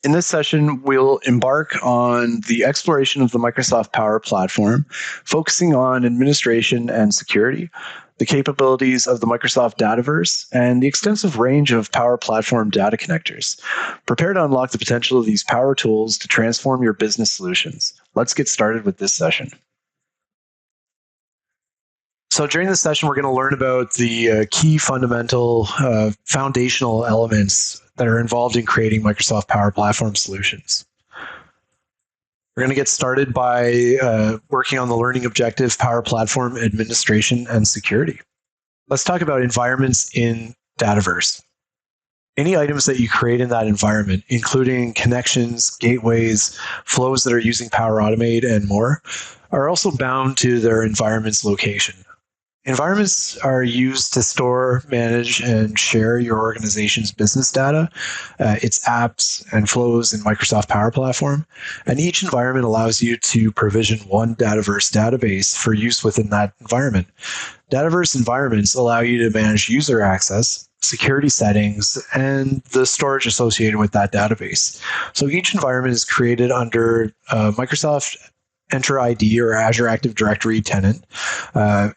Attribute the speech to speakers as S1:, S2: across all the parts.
S1: In this session, we'll embark on the exploration of the Microsoft Power Platform, focusing on administration and security, the capabilities of the Microsoft Dataverse, and the extensive range of Power Platform data connectors. Prepare to unlock the potential of these power tools to transform your business solutions. Let's get started with this session. So during this session, we're going to learn about the key fundamental foundational elements that are involved in creating Microsoft Power Platform solutions. We're going to get started by working on the learning objective, Power Platform administration and security. Let's talk about environments in Dataverse. Any items that you create in that environment, including connections, gateways, flows that are using Power Automate, and more, are also bound to their environment's location. Environments are used to store, manage, and share your organization's business data, its apps and flows in Microsoft Power Platform. And each environment allows you to provision one Dataverse database for use within that environment. Dataverse environments allow you to manage user access, security settings, and the storage associated with that database. So each environment is created under Microsoft Entra ID or Azure Active Directory tenant.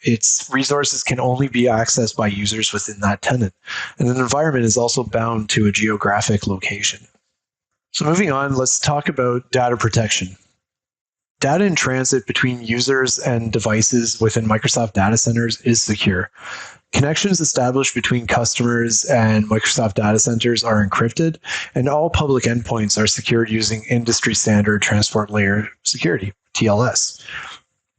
S1: Its resources can only be accessed by users within that tenant. And an environment is also bound to a geographic location. So moving on, let's talk about data protection. Data in transit between users and devices within Microsoft data centers is secure. Connections established between customers and Microsoft data centers are encrypted, and all public endpoints are secured using industry standard transport layer security, TLS.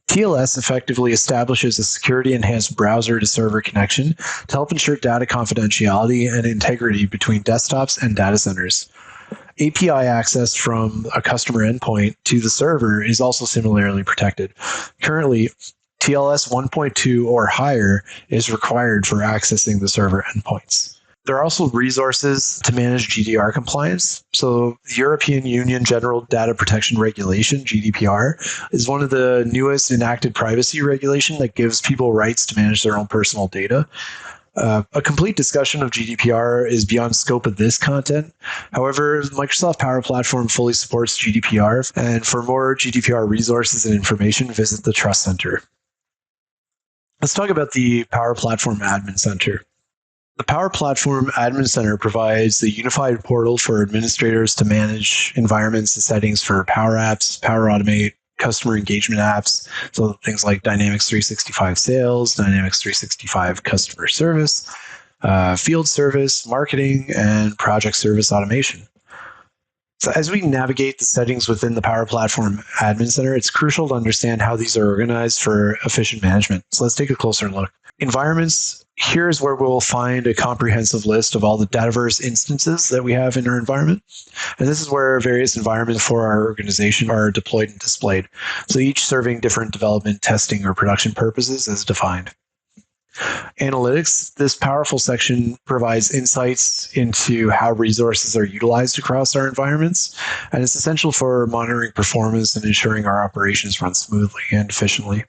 S1: TLS effectively establishes a security-enhanced browser-to-server connection to help ensure data confidentiality and integrity between desktops and data centers. API access from a customer endpoint to the server is also similarly protected. Currently, TLS 1.2 or higher is required for accessing the server endpoints. There are also resources to manage GDPR compliance. So the European Union General Data Protection Regulation, GDPR, is one of the newest enacted privacy regulation that gives people rights to manage their own personal data. A complete discussion of GDPR is beyond scope of this content. However, Microsoft Power Platform fully supports GDPR, and for more GDPR resources and information, visit the Trust Center. Let's talk about the Power Platform Admin Center. The Power Platform Admin Center provides a unified portal for administrators to manage environments and settings for Power Apps, Power Automate, customer engagement apps, so things like Dynamics 365 Sales, Dynamics 365 Customer Service, Field Service, Marketing, and Project Service Automation. So as we navigate the settings within the Power Platform Admin Center, it's crucial to understand how these are organized for efficient management. So let's take a closer look. Environments, here's where we'll find a comprehensive list of all the Dataverse instances that we have in our environment. And this is where various environments for our organization are deployed and displayed. So each serving different development, testing, or production purposes as defined. Analytics, this powerful section provides insights into how resources are utilized across our environments, and it's essential for monitoring performance and ensuring our operations run smoothly and efficiently.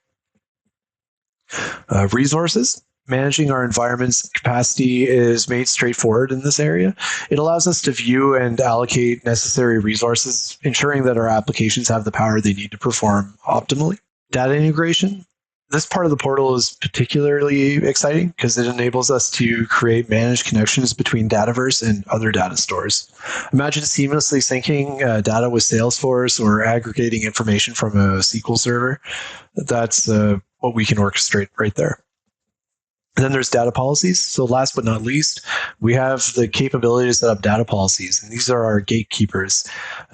S1: Resources, managing our environment's capacity is made straightforward in this area. It allows us to view and allocate necessary resources, ensuring that our applications have the power they need to perform optimally. Data integration, this part of the portal is particularly exciting because it enables us to create managed connections between Dataverse and other data stores. Imagine seamlessly syncing data with Salesforce or aggregating information from a SQL server. That's what we can orchestrate right there. And then there's data policies. So last but not least, we have the capability to set up data policies. And these are our gatekeepers,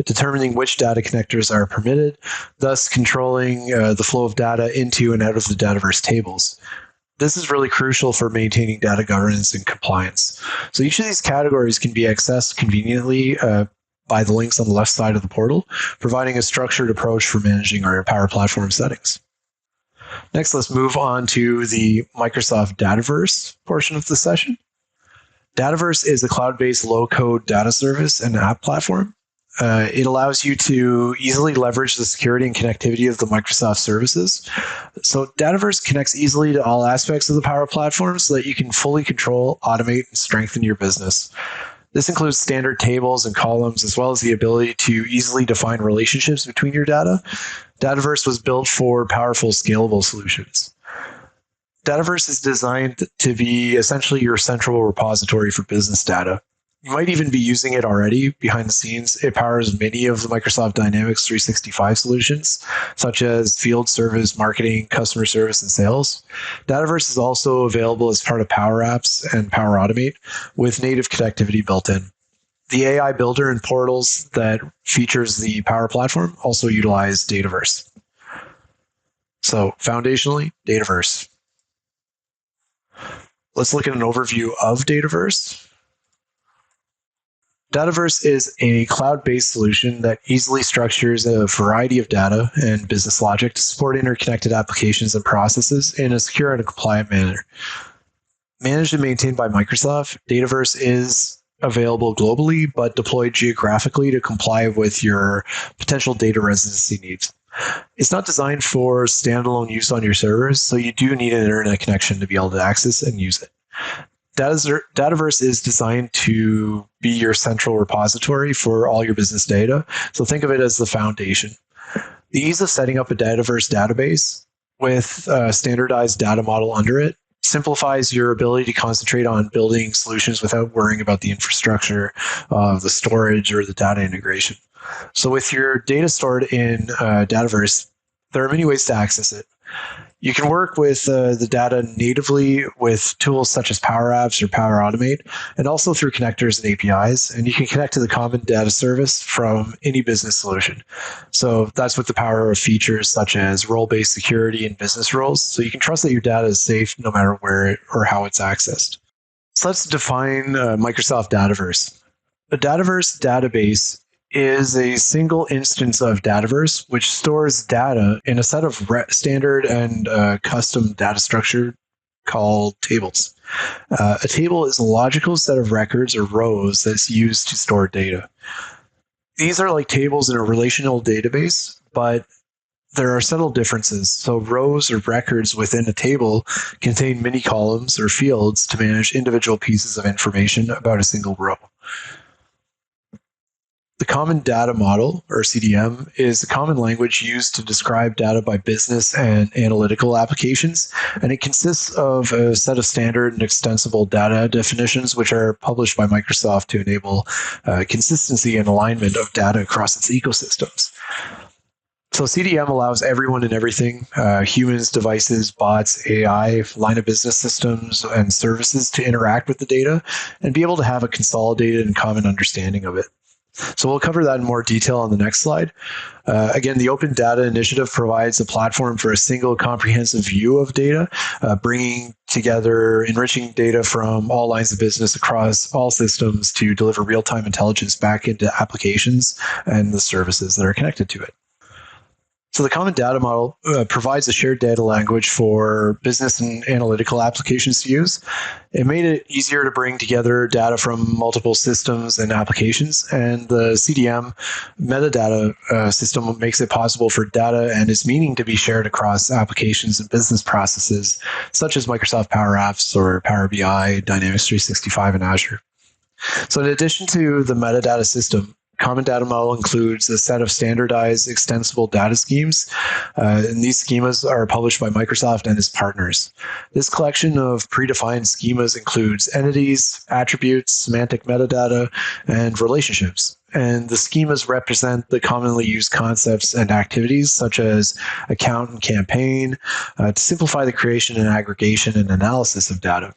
S1: determining which data connectors are permitted, thus controlling the flow of data into and out of the Dataverse tables. This is really crucial for maintaining data governance and compliance. So each of these categories can be accessed conveniently by the links on the left side of the portal, providing a structured approach for managing our Power Platform settings. Next, let's move on to the Microsoft Dataverse portion of the session. Dataverse is a cloud-based low-code data service and app platform. It allows you to easily leverage the security and connectivity of the Microsoft services. So Dataverse connects easily to all aspects of the Power Platform so that you can fully control, automate, and strengthen your business. This includes standard tables and columns, as well as the ability to easily define relationships between your data. Dataverse was built for powerful, scalable solutions. Dataverse is designed to be essentially your central repository for business data. You might even be using it already behind the scenes. It powers many of the Microsoft Dynamics 365 solutions, such as field service, marketing, customer service, and sales. Dataverse is also available as part of Power Apps and Power Automate with native connectivity built in. The AI builder and portals that features the Power Platform also utilize Dataverse. So foundationally, Dataverse. Let's look at an overview of Dataverse. Dataverse is a cloud-based solution that easily structures a variety of data and business logic to support interconnected applications and processes in a secure and compliant manner. Managed and maintained by Microsoft, Dataverse is available globally, but deployed geographically to comply with your potential data residency needs. It's not designed for standalone use on your servers, so you do need an internet connection to be able to access and use it. Dataverse is designed to be your central repository for all your business data, so think of it as the foundation. The ease of setting up a Dataverse database with a standardized data model under it simplifies your ability to concentrate on building solutions without worrying about the infrastructure, the storage, or the data integration. So with your data stored in Dataverse, there are many ways to access it. You can work with the data natively with tools such as Power Apps or Power Automate, and also through connectors and APIs. And you can connect to the common data service from any business solution. So that's with the power of features such as role-based security and business roles. So you can trust that your data is safe no matter where or how it's accessed. So let's define Microsoft Dataverse. A Dataverse database is a single instance of Dataverse, which stores data in a set of standard and custom data structure called tables. A table is a logical set of records or rows that's used to store data. These are like tables in a relational database, but there are subtle differences. So rows or records within a table contain many columns or fields to manage individual pieces of information about a single row. The Common Data Model, or CDM, is a common language used to describe data by business and analytical applications, and it consists of a set of standard and extensible data definitions which are published by Microsoft to enable consistency and alignment of data across its ecosystems. So CDM allows everyone and everything, humans, devices, bots, AI, line of business systems, and services to interact with the data and be able to have a consolidated and common understanding of it. So we'll cover that in more detail on the next slide. Again, the Open Data Initiative provides a platform for a single comprehensive view of data, bringing together enriching data from all lines of business across all systems to deliver real-time intelligence back into applications and the services that are connected to it. So the Common Data Model provides a shared data language for business and analytical applications to use. It made it easier to bring together data from multiple systems and applications, and the CDM metadata system makes it possible for data and its meaning to be shared across applications and business processes, such as Microsoft Power Apps or Power BI, Dynamics 365, and Azure. So in addition to the metadata system, Common Data Model includes a set of standardized extensible data schemes, and these schemas are published by Microsoft and its partners. This collection of predefined schemas includes entities, attributes, semantic metadata, and relationships. And the schemas represent the commonly used concepts and activities such as account and campaign to simplify the creation and aggregation and analysis of data.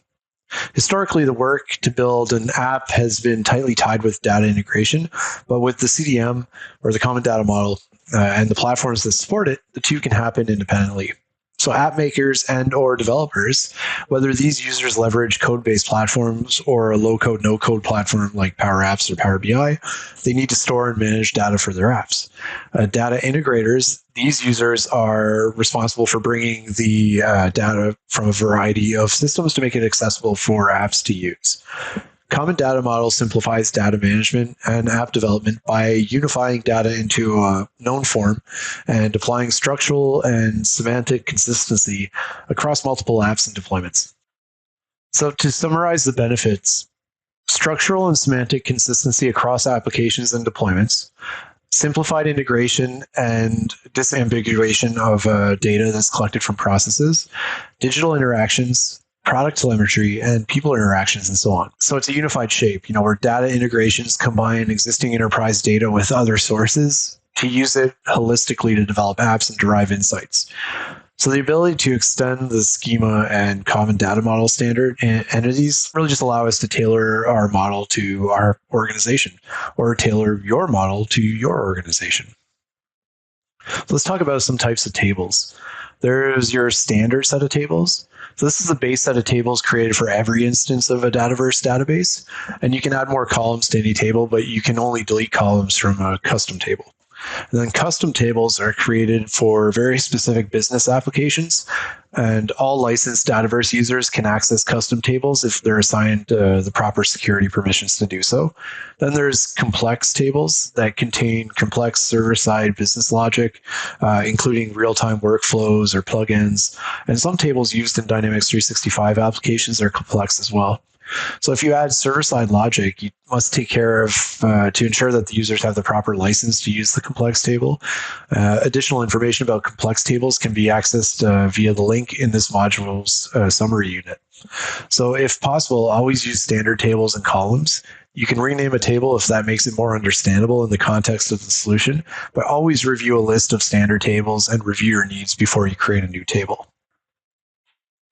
S1: Historically, the work to build an app has been tightly tied with data integration, but with the CDM, or the Common Data Model, and the platforms that support it, the two can happen independently. So app makers and or developers, whether these users leverage code-based platforms or a low-code, no-code platform like Power Apps or Power BI, they need to store and manage data for their apps. Data integrators, these users are responsible for bringing the data from a variety of systems to make it accessible for apps to use. Common Data Model simplifies data management and app development by unifying data into a known form and applying structural and semantic consistency across multiple apps and deployments. So to summarize the benefits, structural and semantic consistency across applications and deployments, simplified integration and disambiguation of data that's collected from processes, digital interactions, product telemetry, and people interactions, and so on. So it's a unified shape, where data integrations combine existing enterprise data with other sources to use it holistically to develop apps and derive insights. So the ability to extend the schema and common data model standard entities really just allow us to tailor our model to our organization, or tailor your model to your organization. So let's talk about some types of tables. There's your standard set of tables. So this is the base set of tables created for every instance of a Dataverse database. And you can add more columns to any table, but you can only delete columns from a custom table. And then custom tables are created for very specific business applications, and all licensed Dataverse users can access custom tables if they're assigned the proper security permissions to do so. Then there's complex tables that contain complex server-side business logic, including real-time workflows or plugins. And some tables used in Dynamics 365 applications are complex as well. So if you add server-side logic, you must take care of to ensure that the users have the proper license to use the complex table. Additional information about complex tables can be accessed via the link in this module's summary unit. So if possible, always use standard tables and columns. You can rename a table if that makes it more understandable in the context of the solution, but always review a list of standard tables and review your needs before you create a new table.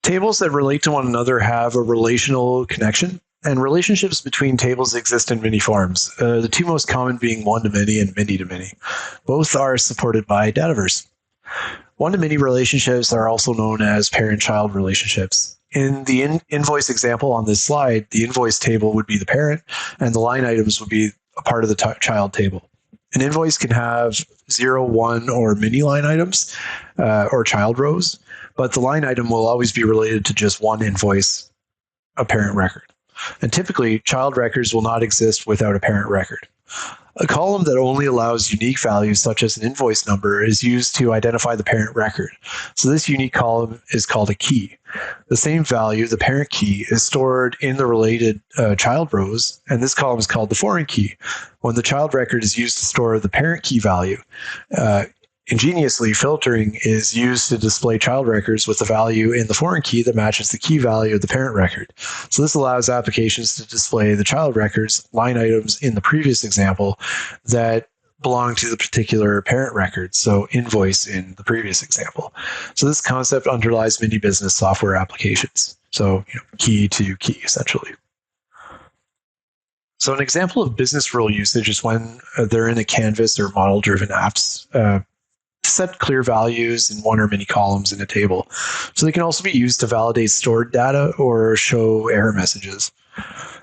S1: Tables that relate to one another have a relational connection, and relationships between tables exist in many forms, the two most common being one-to-many and many-to-many. Both are supported by Dataverse. One-to-many relationships are also known as parent-child relationships. In the invoice example on this slide, the invoice table would be the parent, and the line items would be a part of the child table. An invoice can have 0, 1, or many line items, or child rows, but the line item will always be related to just one invoice, a parent record. And typically, child records will not exist without a parent record. A column that only allows unique values, such as an invoice number, is used to identify the parent record. So this unique column is called a key. The same value, the parent key, is stored in the related child rows, and this column is called the foreign key. When the child record is used to store the parent key value, ingeniously, filtering is used to display child records with the value in the foreign key that matches the key value of the parent record. So this allows applications to display the child records, line items in the previous example, that belong to the particular parent record, so invoice in the previous example. So this concept underlies many business software applications. So key to key, essentially. So an example of business rule usage is when they're in a canvas or model-driven apps, set clear values in one or many columns in a table. So they can also be used to validate stored data or show error messages.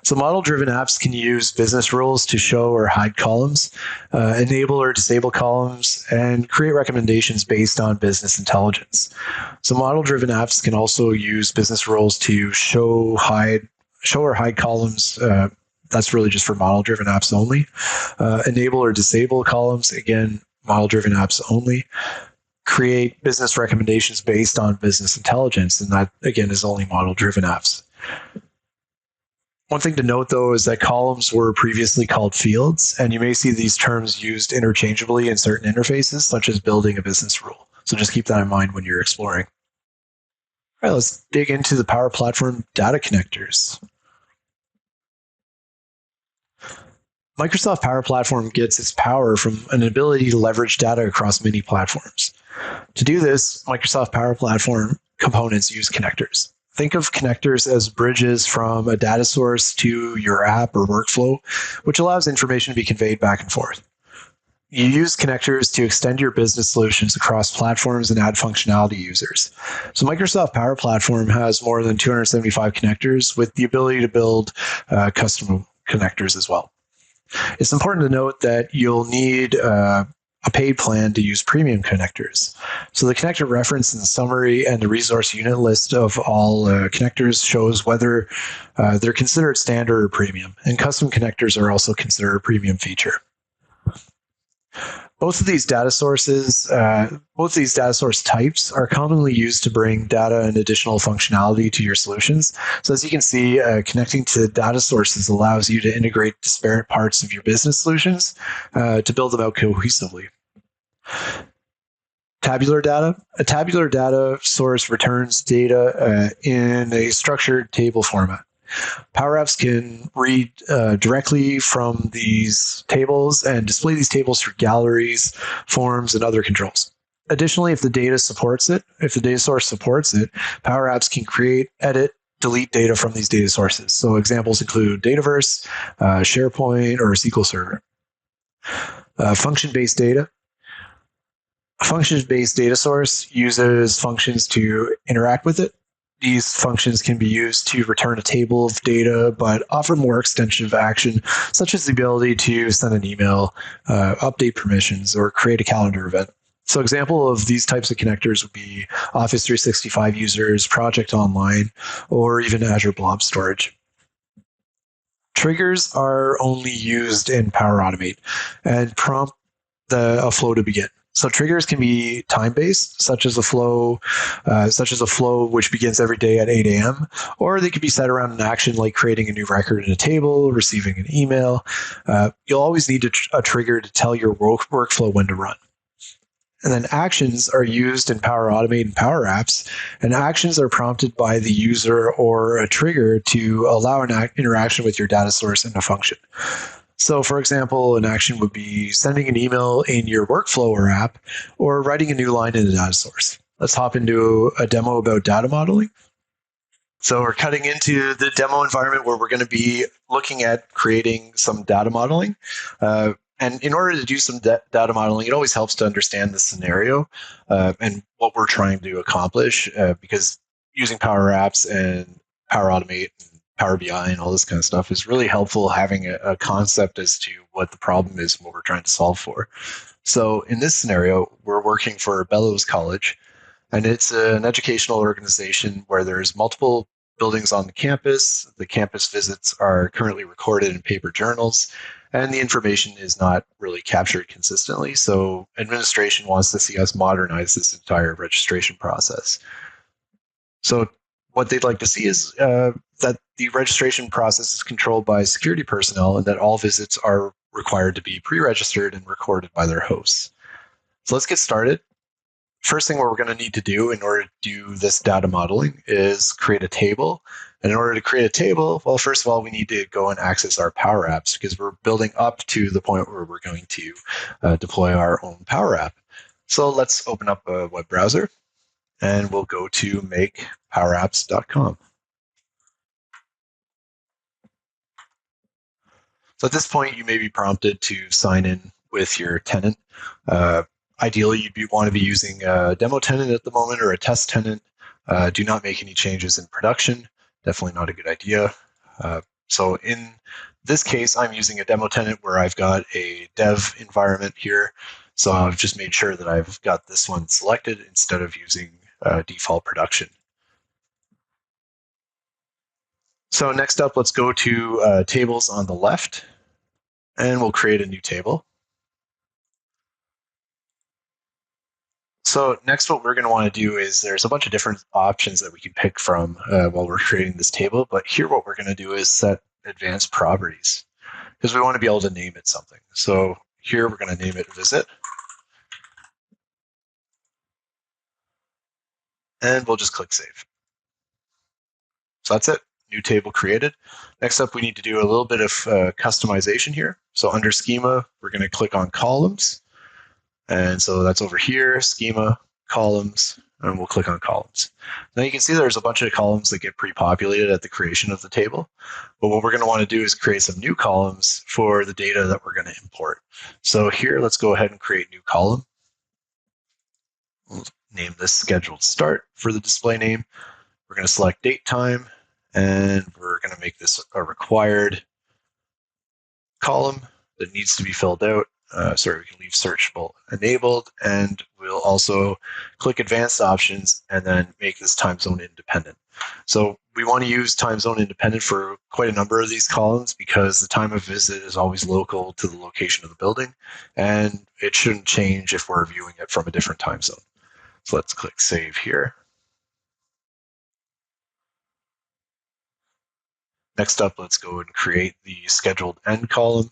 S1: So model-driven apps can use business rules to show or hide columns, enable or disable columns, and create recommendations based on business intelligence. So model-driven apps can also use business rules to show or hide columns. That's really just for model-driven apps only. Enable or disable columns, again, model-driven apps only. Create business recommendations based on business intelligence, and that, again, is only model-driven apps. One thing to note, though, is that columns were previously called fields, and you may see these terms used interchangeably in certain interfaces, such as building a business rule. So just keep that in mind when you're exploring. All right, let's dig into the Power Platform data connectors. Microsoft Power Platform gets its power from an ability to leverage data across many platforms. To do this, Microsoft Power Platform components use connectors. Think of connectors as bridges from a data source to your app or workflow, which allows information to be conveyed back and forth. You use connectors to extend your business solutions across platforms and add functionality to users. So Microsoft Power Platform has more than 275 connectors with the ability to build custom connectors as well. It's important to note that you'll need a paid plan to use premium connectors. So the connector reference in the summary and the resource unit list of all connectors shows whether they're considered standard or premium, and custom connectors are also considered a premium feature. Both of these data sources, both these data source types are commonly used to bring data and additional functionality to your solutions. So as you can see, connecting to data sources allows you to integrate disparate parts of your business solutions to build them out cohesively. Tabular data. A tabular data source returns data in a structured table format. Power Apps can read directly from these tables and display these tables through galleries, forms, and other controls. Additionally, if the data source supports it, Power Apps can create, edit, delete data from these data sources. So examples include Dataverse, SharePoint, or SQL Server. Function-based data. A function-based data source uses functions to interact with it. These functions can be used to return a table of data, but offer more extensive action, such as the ability to send an email, update permissions, or create a calendar event. So example of these types of connectors would be Office 365 users, Project Online, or even Azure Blob Storage. Triggers are only used in Power Automate and prompt a flow to begin. So triggers can be time-based, such as a flow which begins every day at 8 a.m., or they could be set around an action like creating a new record in a table, receiving an email. You'll always need a trigger to tell your workflow when to run. And then actions are used in Power Automate and Power Apps, and actions are prompted by the user or a trigger to allow an interaction with your data source and a function. So, for example, an action would be sending an email in your workflow or app, or writing a new line in a data source. Let's hop into a demo about data modeling. So we're cutting into the demo environment where we're going to be looking at creating some data modeling. And in order to do some data modeling, it always helps to understand the scenario and what we're trying to accomplish, because using Power Apps and Power Automate and Power BI and all this kind of stuff is really helpful, having a concept as to what the problem is and what we're trying to solve for. So in this scenario, we're working for Bellows College, and it's an educational organization where there's multiple buildings on the campus. The campus visits are currently recorded in paper journals, and the information is not really captured consistently. So administration wants to see us modernize this entire registration process. So what they'd like to see is that the registration process is controlled by security personnel and that all visits are required to be pre-registered and recorded by their hosts. So let's get started. First thing what we're going to need to do in order to do this data modeling is create a table. And in order to create a table, well, first of all, we need to go and access our Power Apps because we're building up to the point where we're going to deploy our own Power App. So let's open up a web browser and we'll go to makepowerapps.com. So at this point, you may be prompted to sign in with your tenant. Ideally, you'd want to be using a demo tenant at the moment or a test tenant. Do not make any changes in production. Definitely not a good idea. So in this case, I'm using a demo tenant where I've got a dev environment here. So I've just made sure that I've got this one selected instead of using default production. So next up, let's go to tables on the left, and we'll create a new table. So next, what we're going to want to do is there's a bunch of different options that we can pick from while we're creating this table. But here, what we're going to do is set advanced properties because we want to be able to name it something. So here, we're going to name it visit. And we'll just click save. So that's it. New table created. Next up, we need to do a little bit of customization here. So under schema, we're going to click on columns. And so that's over here, schema, columns, and we'll click on columns. Now you can see there's a bunch of columns that get pre-populated at the creation of the table. But what we're going to want to do is create some new columns for the data that we're going to import. So here, let's go ahead and create a new column. We'll name this scheduled start for the display name. We're going to select date time, and we're going to make this a required column that needs to be filled out. Sorry, we can leave searchable enabled, and we'll also click advanced options and then make this time zone independent. So we want to use time zone independent for quite a number of these columns because the time of visit is always local to the location of the building, and it shouldn't change if we're viewing it from a different time zone. So let's click save here. Next up, let's go and create the scheduled end column.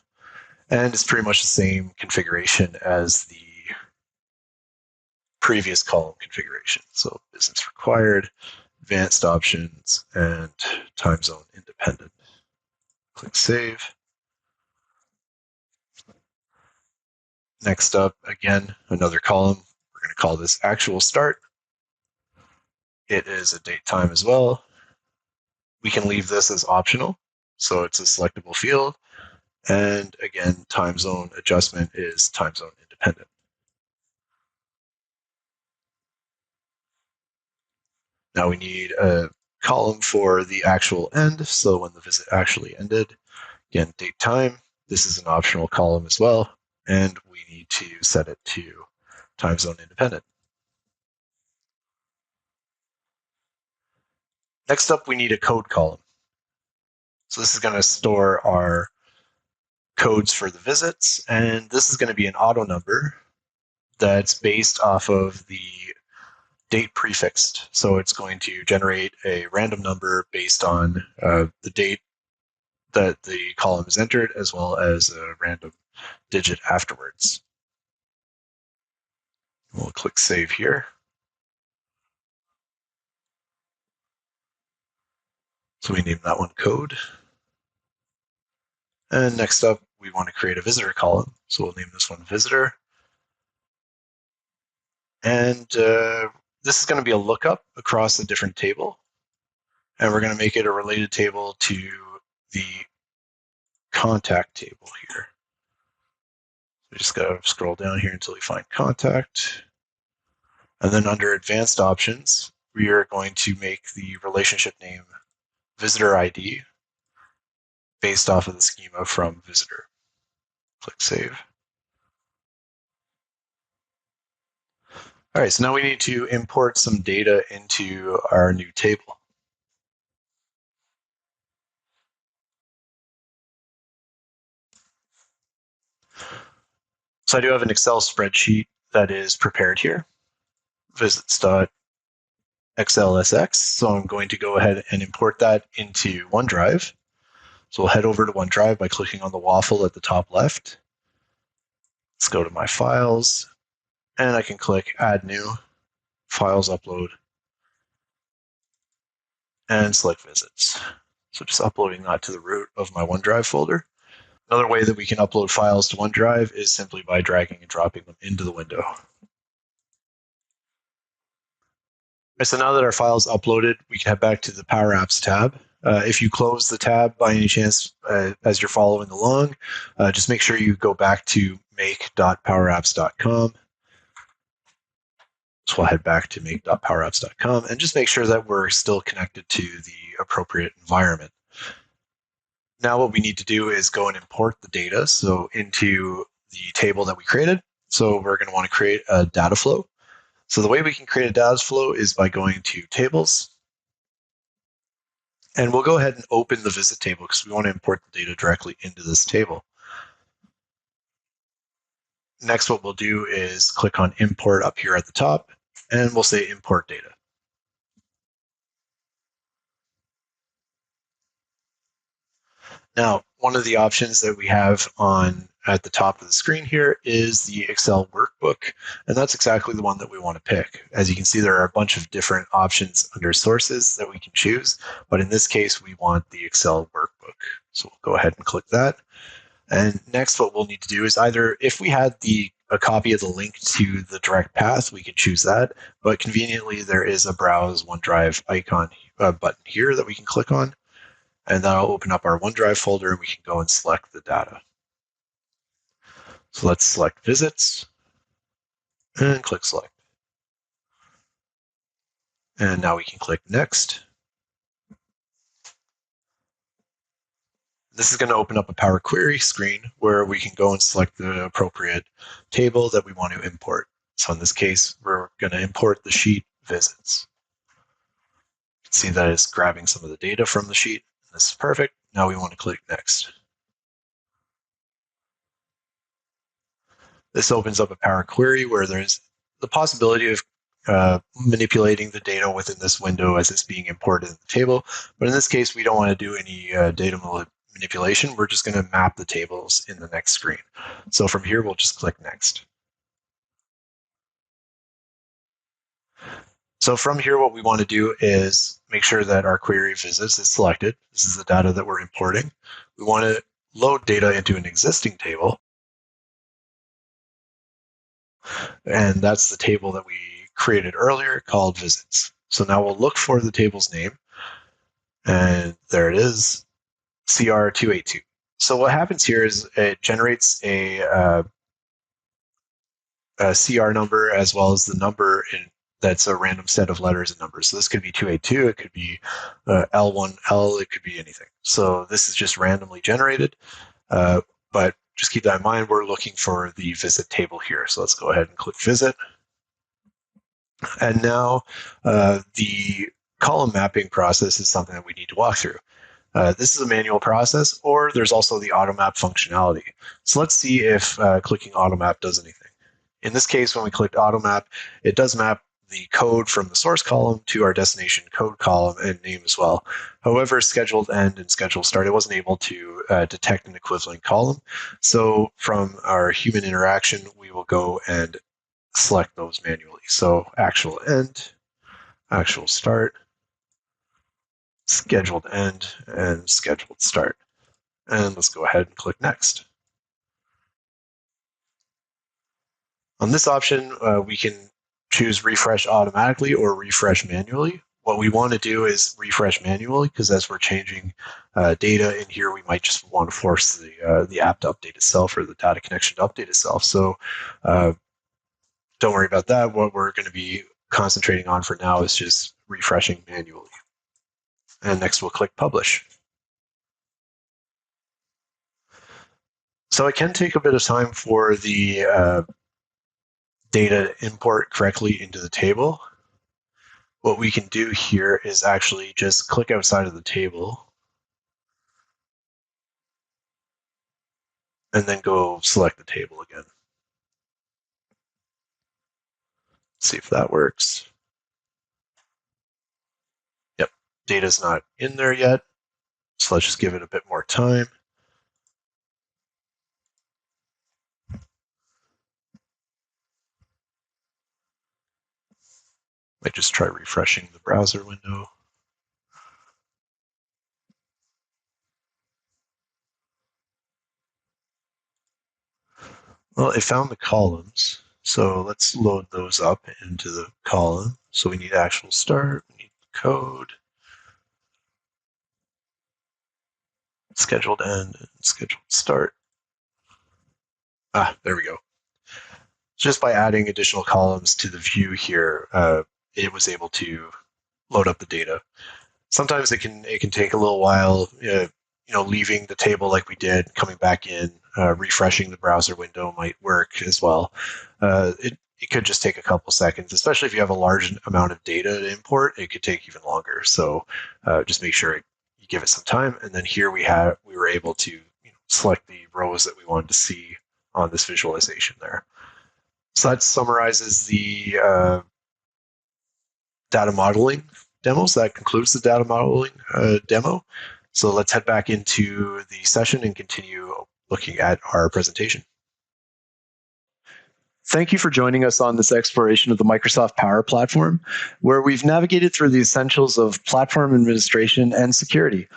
S1: And it's pretty much the same configuration as the previous column configuration. So business required, advanced options, and time zone independent. Click save. Next up, again, another column. We're going to call this actual start. It is a date time as well. We can leave this as optional, so it's a selectable field. And again, time zone adjustment is time zone independent. Now we need a column for the actual end, so when the visit actually ended. Again, date time. This is an optional column as well, and we need to set it to time zone independent. Next up, we need a code column. So this is going to store our codes for the visits, and this is going to be an auto number that's based off of the date prefixed. So it's going to generate a random number based on the date that the column is entered, as well as a random digit afterwards. We'll click save here. So we name that one code. And next up, we want to create a visitor column. So we'll name this one visitor. And this is going to be a lookup across a different table. And we're going to make it a related table to the contact table here. We just got to scroll down here until we find contact. And then under advanced options, we are going to make the relationship name visitor ID based off of the schema from visitor. Click save. All right, so now we need to import some data into our new table. So I do have an Excel spreadsheet that is prepared here, visits.xlsx. So I'm going to go ahead and import that into OneDrive. So we'll head over to OneDrive by clicking on the waffle at the top left. Let's go to my files, and I can click add new, files upload, and select visits. So just uploading that to the root of my OneDrive folder. Another way that we can upload files to OneDrive is simply by dragging and dropping them into the window. So now that our file is uploaded, we can head back to the Power Apps tab. If you close the tab by any chance as you're following along, just make sure you go back to make.powerapps.com. So we'll head back to make.powerapps.com and just make sure that we're still connected to the appropriate environment. Now what we need to do is go and import the data into the table that we created. So we're going to want to create a data flow. So the way we can create a data flow is by going to tables. And we'll go ahead and open the visit table because we want to import the data directly into this table. Next, what we'll do is click on import up here at the top, and we'll say import data. Now, one of the options that we have at the top of the screen here is the Excel workbook, and that's exactly the one that we want to pick. As you can see, there are a bunch of different options under sources that we can choose, but in this case, we want the Excel workbook. So we'll go ahead and click that. And next, what we'll need to do is either, if we had a copy of the link to the direct path, we could choose that, but conveniently, there is a Browse OneDrive icon button here that we can click on. And that'll open up our OneDrive folder and we can go and select the data. So let's select visits and click select. And now we can click next. This is going to open up a Power Query screen where we can go and select the appropriate table that we want to import. So in this case, we're going to import the sheet visits. See that it's grabbing some of the data from the sheet. This is perfect. Now we want to click next. This opens up a Power Query where there's the possibility of manipulating the data within this window as it's being imported in the table. But in this case, we don't want to do any data manipulation. We're just going to map the tables in the next screen. So from here, we'll just click next. So from here, what we want to do is make sure that our query visits is selected. This is the data that we're importing. We want to load data into an existing table. And that's the table that we created earlier called visits. So now we'll look for the table's name. And there it is, CR282. So what happens here is it generates a CR number as well as the number that's a random set of letters and numbers. So this could be 282, it could be L1L, it could be anything. So this is just randomly generated, but just keep that in mind, we're looking for the visit table here. So let's go ahead and click visit. And now the column mapping process is something that we need to walk through. This is a manual process, or there's also the automap functionality. So let's see if clicking automap does anything. In this case, when we clicked automap, it does map the code from the source column to our destination code column and name as well. However, scheduled end and scheduled start, it wasn't able to detect an equivalent column. So from our human interaction, we will go and select those manually. So actual end, actual start, scheduled end, and scheduled start. And let's go ahead and click next. On this option, we can choose refresh automatically or refresh manually. What we want to do is refresh manually because as we're changing data in here, we might just want to force the app to update itself or the data connection to update itself. So don't worry about that. What we're going to be concentrating on for now is just refreshing manually. And next we'll click publish. So it can take a bit of time for the data import correctly into the table. What we can do here is actually just click outside of the table and then go select the table again. See if that works. Yep, data's not in there yet. So let's just give it a bit more time. Might just try refreshing the browser window. Well, it found the columns. So let's load those up into the column. So we need actual start, we need code, scheduled end, and scheduled start. There we go. Just by adding additional columns to the view here, it was able to load up the data. Sometimes it can take a little while, leaving the table like we did, coming back in, refreshing the browser window might work as well. It could just take a couple seconds, especially if you have a large amount of data to import. It could take even longer. So just make sure you give it some time. And then here we were able to select the rows that we wanted to see on this visualization there. So that summarizes the data modeling demos. That concludes the data modeling demo. So let's head back into the session and continue looking at our presentation. Thank you for joining us on this exploration of the Microsoft Power Platform, where we've navigated through the essentials of platform administration and security.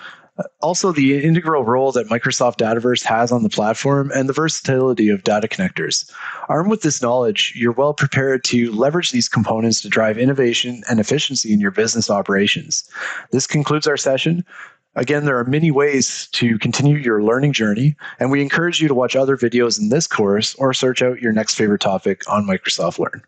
S1: Also, the integral role that Microsoft Dataverse has on the platform and the versatility of data connectors. Armed with this knowledge, you're well prepared to leverage these components to drive innovation and efficiency in your business operations. This concludes our session. Again, there are many ways to continue your learning journey, and we encourage you to watch other videos in this course or search out your next favorite topic on Microsoft Learn.